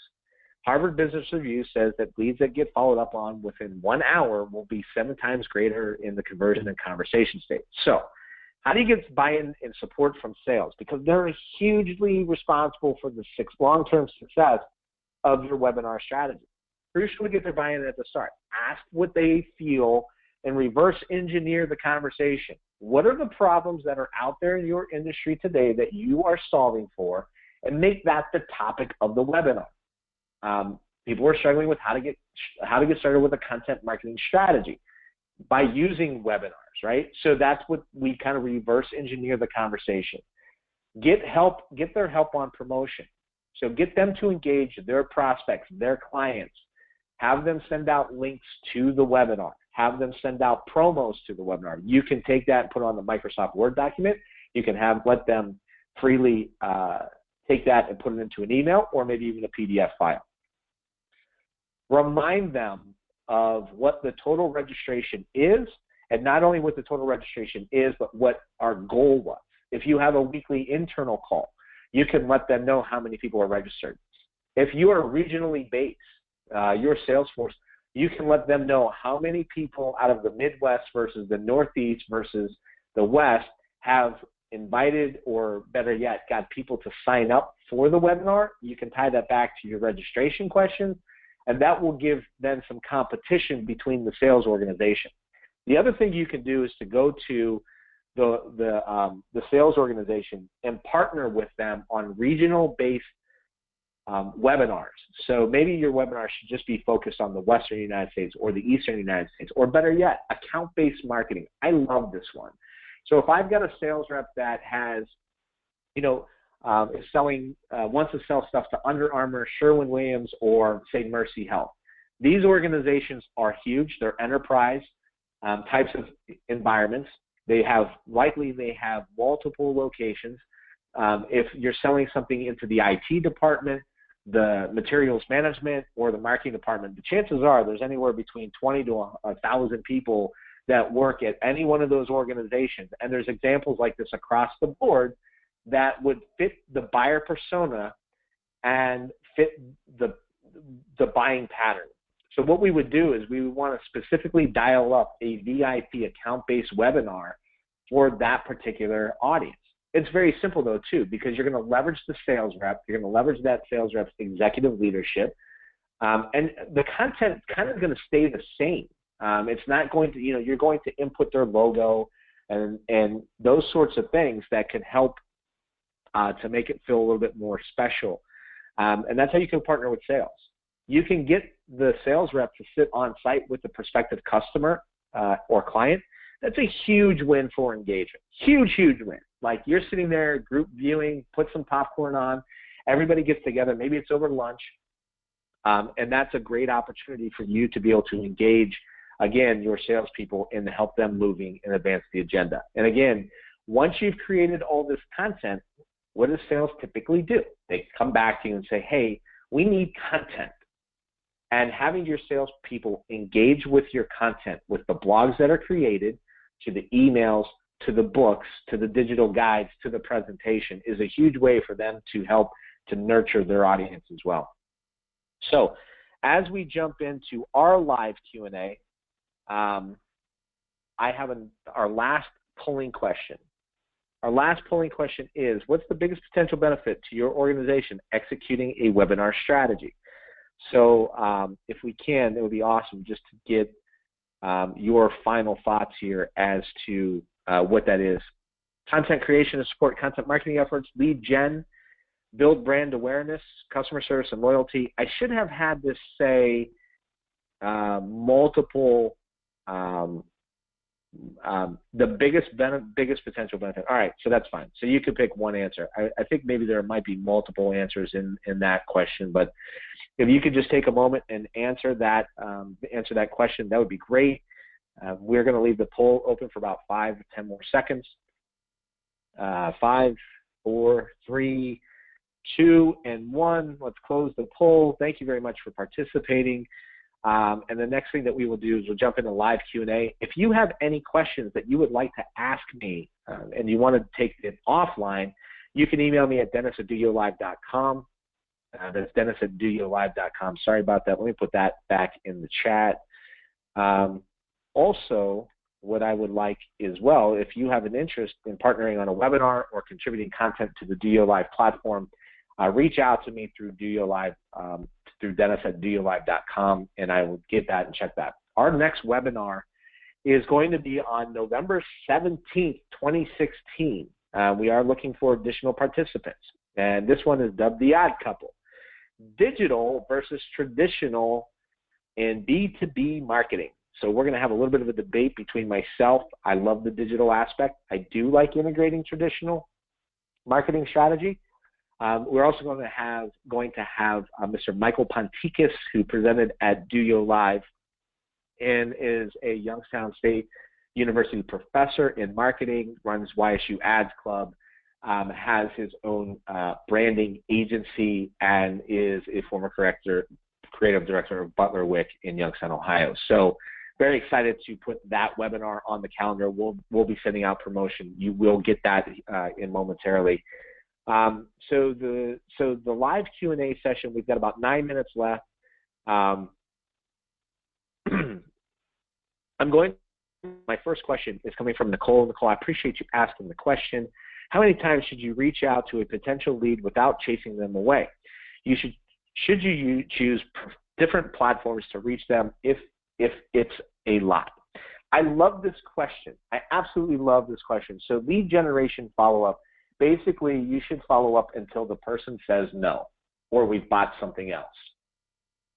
Speaker 1: Harvard Business Review says that leads that get followed up on within 1 hour will be 7 times greater in the conversion and conversation stage. So how do you get buy-in and support from sales? Because they're hugely responsible for the long-term success of your webinar strategy. Crucial to get their buy-in at the start. Ask what they feel and reverse engineer the conversation. What are the problems that are out there in your industry today that you are solving for, and make that the topic of the webinar. People are struggling with how to get started with a content marketing strategy by using webinars, right? So that's what we kind of reverse engineer the conversation. Get their help on promotion. So get them to engage their prospects, their clients. Have them send out links to the webinar. Have them send out promos to the webinar. You can take that and put it on the Microsoft Word document. You can let them freely take that and put it into an email or maybe even a PDF file. Remind them of what the total registration is, and not only what the total registration is, but what our goal was. If you have a weekly internal call, you can let them know how many people are registered. If you are regionally based, your sales force, you can let them know how many people out of the Midwest versus the Northeast versus the West have invited, or better yet, got people to sign up for the webinar. You can tie that back to your registration questions, and that will give them some competition between the sales organization. The other thing you can do is to go to the sales organization and partner with them on regional-based webinars. So maybe your webinar should just be focused on the Western United States or the Eastern United States, or better yet, account-based marketing. I love this one. So if I've got a sales rep that has, is selling, wants to sell stuff to Under Armour, Sherwin-Williams, or say Mercy Health. These organizations are huge. They're enterprise types of environments. They have multiple locations. If you're selling something into the IT department, the materials management, or the marketing department, the chances are there's anywhere between 20 to 1,000 people that work at any one of those organizations. And there's examples like this across the board that would fit the buyer persona and fit the buying pattern. So what we would do is we would want to specifically dial up a VIP account-based webinar for that particular audience. It's very simple, though, too, because you're going to leverage the sales rep. You're going to leverage that sales rep's executive leadership. And the content kind of going to stay the same. It's not going to, you're going to input their logo and those sorts of things that can help to make it feel a little bit more special. And that's how you can partner with sales. You can get the sales rep to sit on site with the prospective customer or client. That's a huge win for engagement. Huge, huge win. Like you're sitting there, group viewing, put some popcorn on, everybody gets together, maybe it's over lunch, and that's a great opportunity for you to be able to engage, again, your salespeople and to help them moving and advance the agenda. And again, once you've created all this content, what does sales typically do? They come back to you and say, hey, we need content. And having your salespeople engage with your content, with the blogs that are created, to the emails, to the books, to the digital guides, to the presentation, is a huge way for them to help to nurture their audience as well. So as we jump into our live Q&A, I have our last polling question. Our last polling question is, what's the biggest potential benefit to your organization executing a webinar strategy? So if we can, it would be awesome just to get your final thoughts here as to what that is. Content creation to support content marketing efforts, lead gen, build brand awareness, customer service and loyalty. I should have had this say multiple The biggest potential benefit. All right, so that's fine. So you could pick one answer. I think maybe there might be multiple answers in that question, but if you could just take a moment and answer that question, that would be great. We're going to leave the poll open for about 5 to 10 more seconds. 5, 4, 3, 2, and 1. Let's close the poll. Thank you very much for participating. And the next thing that we will do is we'll jump into live Q&A. If you have any questions that you would like to ask me and you want to take it offline, you can email me at dennis@doyolive.com. That's dennis@doyolive.com. Sorry about that. Let me put that back in the chat. Also, what I would like as well, if you have an interest in partnering on a webinar or contributing content to the DOYO Live platform, reach out to me through DOYO Live, through dennis@doyolive.com, and I will get that and check that. Our next webinar is going to be on November 17th, 2016. We are looking for additional participants, and this one is dubbed The Odd Couple: Digital versus Traditional in B2B Marketing. So we're going to have a little bit of a debate between myself. I love the digital aspect. I do like integrating traditional marketing strategy. We're also going to have Mr. Michael Pontikis, who presented at DOYO Live and is a Youngstown State University professor in marketing, runs YSU Ads Club, has his own branding agency, and is a former creative director of Butler Wick in Youngstown, Ohio. So very excited to put that webinar on the calendar. We'll be sending out promotion. You will get that in momentarily. So the live Q&A session, we've got about 9 minutes left. My first question is coming from Nicole. Nicole, I appreciate you asking the question. How many times should you reach out to a potential lead without chasing them away? Should you choose different platforms to reach them if it's a lot? I love this question. I absolutely love this question. So lead generation follow-up, basically you should follow up until the person says no or we've bought something else.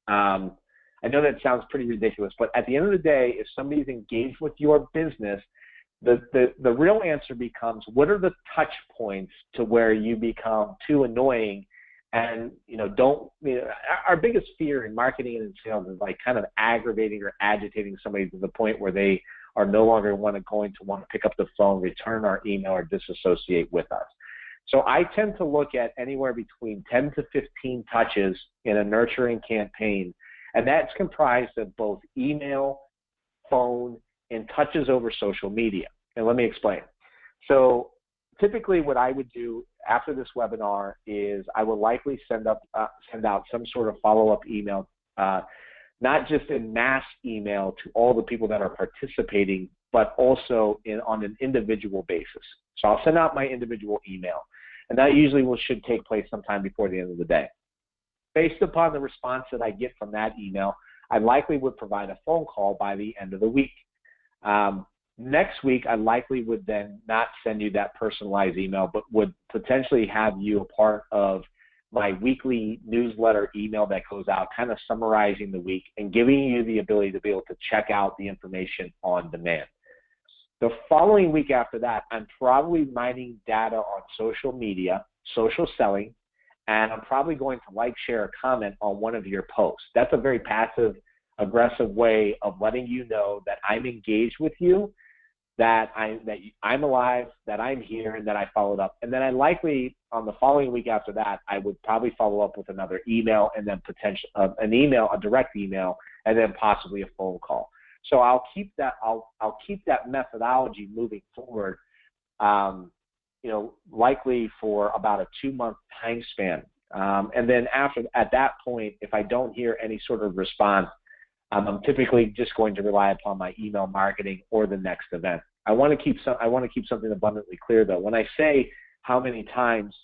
Speaker 1: I know that sounds pretty ridiculous, but at the end of the day, if somebody's engaged with your business, the real answer becomes, what are the touch points to where you become too annoying? And our biggest fear in marketing and in sales is like kind of aggravating or agitating somebody to the point where they are no longer going to want to pick up the phone, return our email, or disassociate with us. So I tend to look at anywhere between 10 to 15 touches in a nurturing campaign, and that's comprised of both email, phone, and touches over social media. And let me explain. So typically what I would do after this webinar is I will likely send out some sort of follow-up email, not just in mass email to all the people that are participating, but also on an individual basis. So I'll send out my individual email, and that usually should take place sometime before the end of the day. Based upon the response that I get from that email, I likely would provide a phone call by the end of the week. Next week, I likely would then not send you that personalized email, but would potentially have you a part of my weekly newsletter email that goes out, kind of summarizing the week and giving you the ability to be able to check out the information on demand. The following week after that, I'm probably mining data on social media, social selling, and I'm probably going to share, or comment on one of your posts. That's a very passive, aggressive way of letting you know that I'm engaged with you, that I'm alive, that I'm here, and that I followed up. And then I likely, on the following week after that, I would probably follow up with another email, and then a direct email, and then possibly a phone call. So I'll keep that methodology moving forward, likely for about a 2-month time span. And then at that point, if I don't hear any sort of response, I'm typically just going to rely upon my email marketing or the next event. I want to keep something abundantly clear, though. When I say how many times,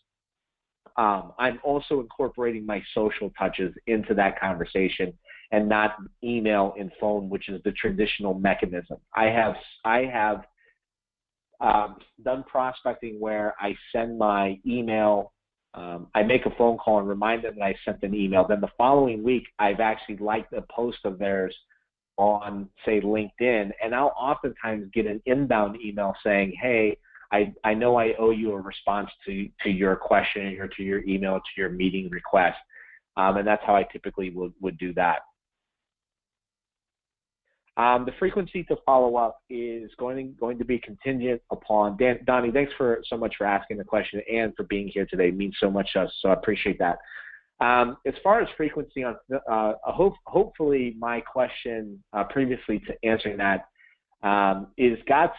Speaker 1: I'm also incorporating my social touches into that conversation, and not email and phone, which is the traditional mechanism. I have done prospecting where I send my email. I make a phone call and remind them that I sent an email. Then the following week, I've actually liked a post of theirs on, say, LinkedIn, and I'll oftentimes get an inbound email saying, hey, I know I owe you a response to your question or to your email, to your meeting request. And that's how I typically would do that. The frequency to follow up is going to be contingent upon, Donnie, thanks so much for asking the question and for being here today. It means so much to us, so I appreciate that. As far as frequency, on hopefully my question previously to answering that is God's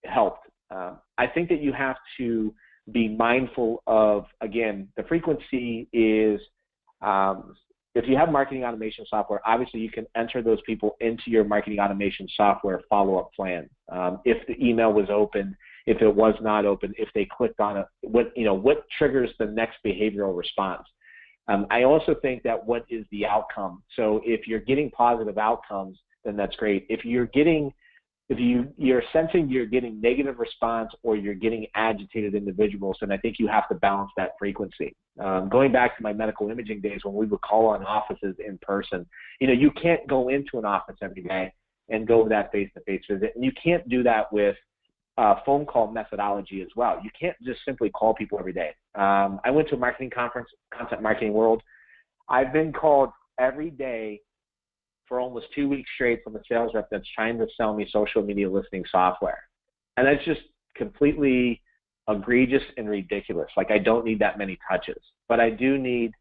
Speaker 1: helped. I think that you have to be mindful of, again, the frequency is, if you have marketing automation software, obviously you can enter those people into your marketing automation software follow-up plan. If the email was open, if it was not open, if they clicked on it, what triggers the next behavioral response. I also think that what is the outcome? So if you're getting positive outcomes, then that's great. If you're sensing you're getting negative response or you're getting agitated individuals, then I think you have to balance that frequency. Going back to my medical imaging days when we would call on offices in person, you can't go into an office every day and go that face-to-face visit. And you can't do that with phone call methodology as well. You can't just simply call people every day. I went to a marketing conference, Content Marketing World. I've been called every day for almost 2 weeks straight from a sales rep that's trying to sell me social media listing software. And that's just completely egregious and ridiculous. Like, I don't need that many touches, but I do need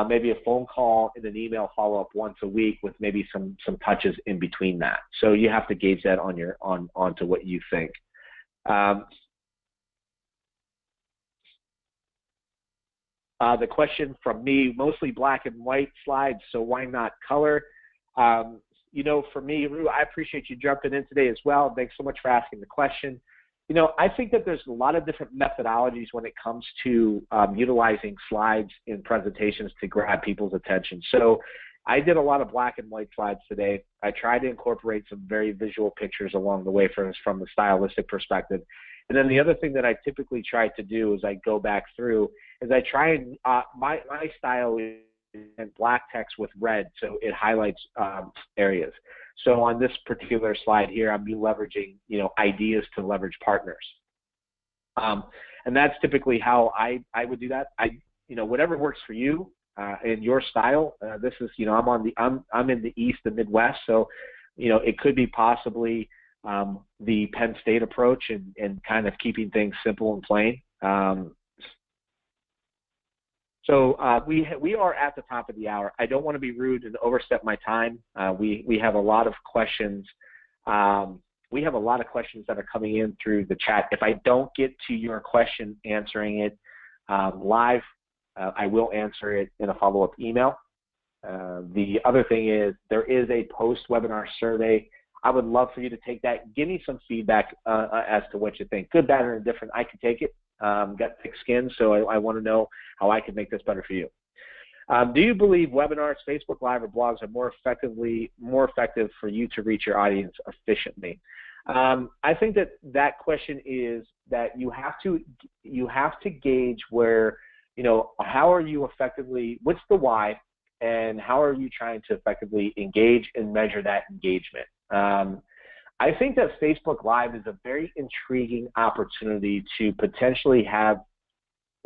Speaker 1: maybe a phone call and an email follow-up once a week with maybe some touches in between that. So you have to gauge that onto what you think. The question from me, mostly black and white slides, so why not color? For me, Rue, I appreciate you jumping in today as well. Thanks so much for asking the question. I think that there's a lot of different methodologies when it comes to utilizing slides in presentations to grab people's attention. So I did a lot of black and white slides today. I tried to incorporate some very visual pictures along the way from the stylistic perspective. And then the other thing that I typically try to do as I go back through is I try and my style is in black text with red, so it highlights areas. So on this particular slide here, I'm leveraging ideas to leverage partners, and that's typically how I would do that. Whatever works for you in your style. This is I'm in the East, the Midwest, so it could be possibly the Penn State approach and kind of keeping things simple and plain. So we are at the top of the hour. I don't want to be rude and overstep my time. We have a lot of questions. We have a lot of questions that are coming in through the chat. If I don't get to your question answering it live, I will answer it in a follow-up email. The other thing is there is a post-webinar survey. I would love for you to take that. Give me some feedback as to what you think. Good, bad, or indifferent, I can take it. Got thick skin, so I want to know how I can make this better for you. Do you believe webinars, Facebook Live, or blogs are more effective for you to reach your audience efficiently? I think that question is that you have to gauge where, how are you effectively, what's the why, and how are you trying to effectively engage and measure that engagement? I think that Facebook Live is a very intriguing opportunity to potentially have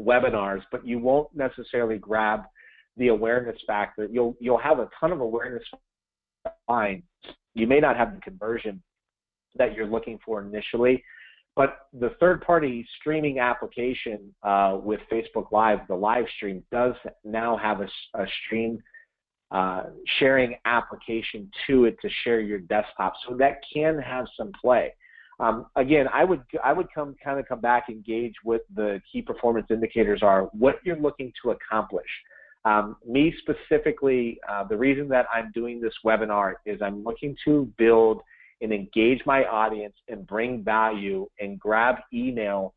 Speaker 1: webinars, but you won't necessarily grab the awareness factor. You'll have a ton of awareness fine. You may not have the conversion that you're looking for initially, but the third-party streaming application with Facebook Live, the live stream, does now have a stream sharing application to it to share your desktop, so that can have some play. Again, I would come back and gauge what the key performance indicators are, what you're looking to accomplish. Me specifically, the reason that I'm doing this webinar is I'm looking to build and engage my audience and bring value and grab email,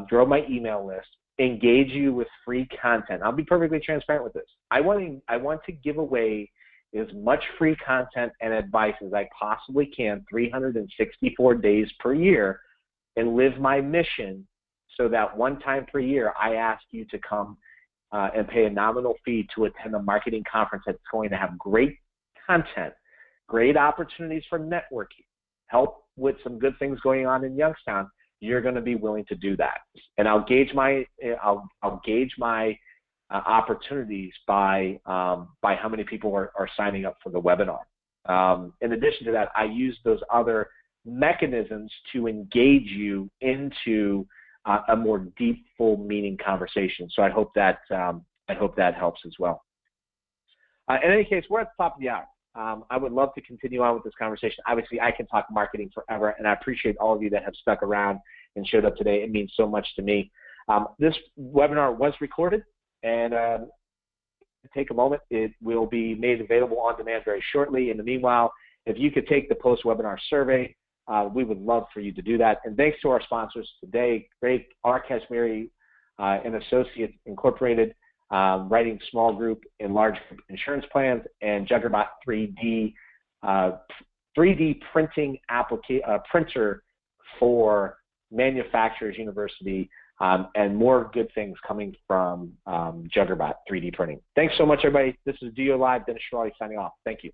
Speaker 1: grow my email list, engage you with free content. I'll be perfectly transparent with this. I want to give away as much free content and advice as I possibly can 364 days per year and live my mission so that one time per year I ask you to come and pay a nominal fee to attend a marketing conference that's going to have great content great opportunities for networking, help with some good things going on in Youngstown, you're going to be willing to do that. And I'll gauge my opportunities by how many people are signing up for the webinar. In addition to that, I use those other mechanisms to engage you into a more deep, full meaning conversation. So I hope that helps as well. In any case, we're at the top of the hour. I would love to continue on with this conversation. Obviously, I can talk marketing forever, and I appreciate all of you that have stuck around and showed up today. It means so much to me. This webinar was recorded, and take a moment. It will be made available on demand very shortly. In the meanwhile, if you could take the post-webinar survey, we would love for you to do that. And thanks to our sponsors today, Greg R. Kashmiri and Associates Incorporated, writing small group and large group insurance plans, and Juggerbot 3D 3D printing printer for Manufacturers University, and more good things coming from Juggerbot 3D printing. Thanks so much, everybody. This is DOYO Live. Dennis Schiraldi signing off. Thank you.